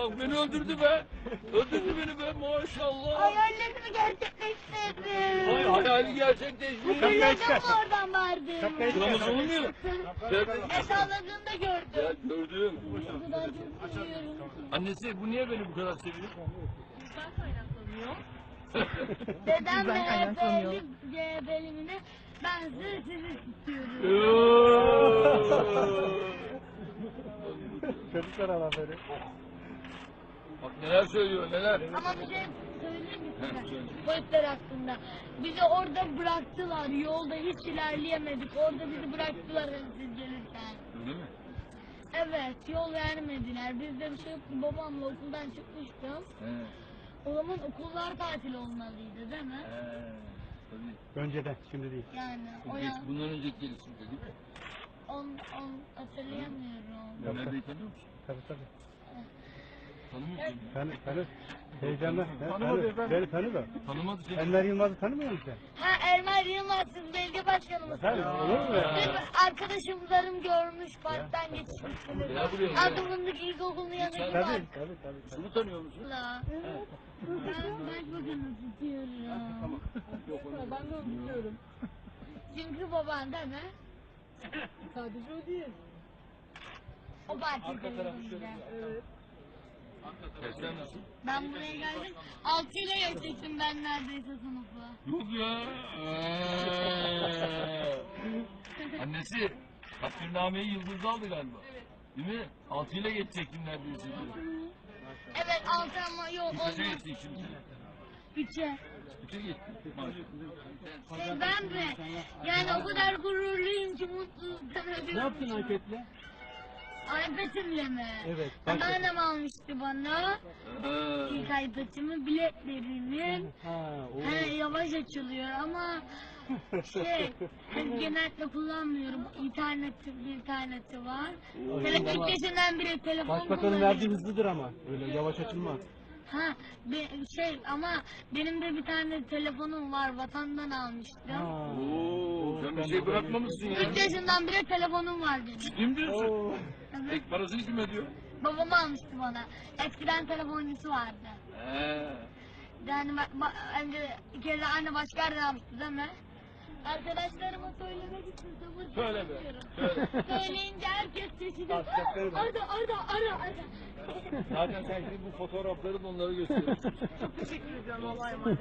Bak beni öldürdü be. Öldürdü beni be maşallah. Hayallerimi gerçekleştirdim. Ay hayali gerçekleşmiş. Hatırladın mı oradan vardım? Sıramız olmuyor. Hesapladığında gördüm. Ya gördüm. O kadar çok seviyorum. Annesi bu niye beni bu kadar seviyor? Bizden kaynaklanıyor. Dedem MHP'li CHP'limine ben sizi tutuyorum. Çocuklar alanları. Bak neler söylüyor neler. Ama bir şey söyleyeyim mi He, söyle. size? Polisler hakkında. Bizi orada bıraktılar. Yolda hiç ilerleyemedik. Orada bizi bıraktılar siz gelirken. Öyle mi? Evet, yol vermediler. Bizde bir şey yoktu. Babamla okuldan çıkmıştım. He. O zaman okullar tatil olmalıydı değil mi? Tabii. Önceden, şimdi değil. Yani o Geç, ya, bundan önceki gelişimde değil mi? on hatırlayamıyorum. Ömer Bey tanıyor musun? Tabii tabii. Tanımıyor musun? Tanı. Heyecanla. Tanımadı efendim. Beni tanı da. Tanımadı seni. Enver Yılmaz'ı tanımıyor musun sen? Ha, Ermer Yılmaz siz belediye başkanımız. Tabii, olur mu ya? Benim arkadaşımlarım görmüş, parktan geçmişsiniz. Gel buraya. Adımındaki ilkokulun yanındaki Tabii, park. tabii. Şunu tanıyor musun? Ben başbakanı tutuyorum. Ben de onu tutuyorum. Çünkü baban değil mi? Sadece o değil. O parti Arka tarafı şöyle televizyonda. bir Evet. Sen nasıl? Ben buraya geldim. 6 ile geçecektim ben neredeyse sınıfı. Yok ya. Annesi takdirnameyi Yıldız'da aldı galiba. Evet. Değil mi? 6 ile geçecektim neredeyse. Evet 6 ama yok Kaça olmaz. geçtin şimdi? 3'e. 3'e geçtin. Şey ben mi? Yani o kadar gururluyum ki mutluluktan ölüyorum. Ne yaptın anketle? iPad'imle mi? Evet. Anneannem almıştı bana. İlk iPad'imi biletlerinin. Ha, He, yavaş açılıyor ama genellikle kullanmıyorum. İnterneti var. Telefon yaşından beri telefon Başbakanın kullanıyorum. verdiği hızlıdır ama. Öyle yavaş açılmaz. Ha, ama benim de bir tane telefonum var. Vatandan almıştım. Oo, sen bir şey bırakmamışsın ya. 3 yaşından beri telefonum var benim. Kim diyorsun? Oo. Evet. Tek parasını kim ödüyor? Babam almıştı bana. Eskiden telefoncusu vardı. He. Yani önce bir kere anne başka yerden almıştı değil mi? Arkadaşlarıma söylemek için sabır Söyle be. tutamıyorum. Söyle. Söyleyince herkes şaşırıyor. Arkadaşlarım. Arda. Zaten sen şimdi bu fotoğrafların onları gösteriyorsun. Çok teşekkür ediyorum. Allah'a emanet.